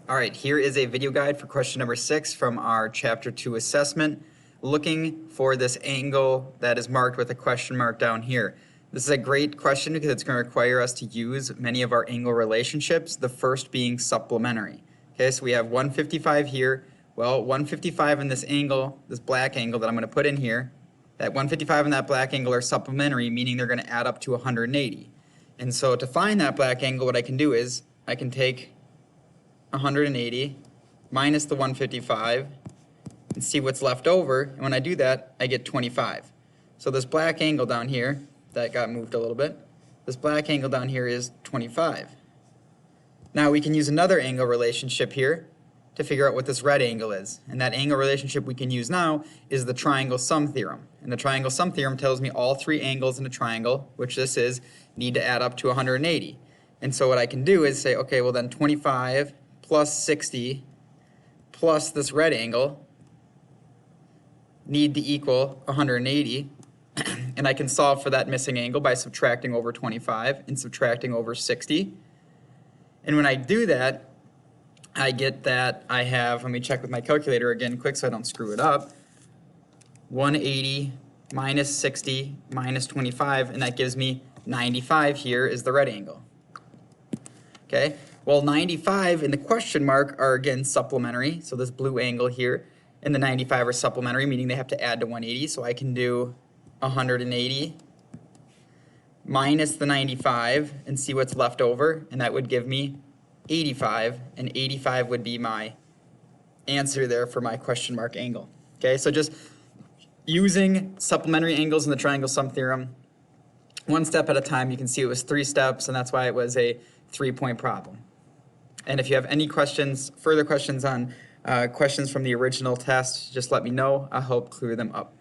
All right, here is a video guide for question number 6 from our Chapter 2 assessment, looking for this angle that is marked with a question mark down here. This is a great question because it's going to require us to use many of our angle relationships, the first being supplementary. Okay, so we have 155 here. Well, 155 in this angle, this black angle that I'm going to put in here, that 155 and that black angle are supplementary, meaning they're going to add up to 180. And so to find that black angle, what I can do is I can take 180 minus the 155 and see what's left over, and when I do that I get 25. So this black angle down here that got moved a little bit, this black angle down here is 25. Now we can use another angle relationship here to figure out what this red angle is, and that angle relationship we can use now is the triangle sum theorem. And the triangle sum theorem tells me all three angles in a triangle, which this is, need to add up to 180. And so what I can do is say, okay, well then 25 plus 60 plus this red angle need to equal 180, and I can solve for that missing angle by subtracting over 25 and subtracting over 60. And when I do that, I get that I have, let me check with my calculator again quick so I don't screw it up, 180 minus 60 minus 25, and that gives me 95 here is the red angle. Okay, well 95 and the question mark are again supplementary, so this blue angle here and the 95 are supplementary, meaning they have to add to 180, so I can do 180 minus the 95 and see what's left over, and that would give me 85, and 85 would be my answer there for my question mark angle. Okay, so just using supplementary angles in the triangle sum theorem, one step at a time. You can see it was 3 steps, and that's why it was a 3-point problem. And if you have any questions, further questions on questions from the original test, just let me know. I'll help clear them up.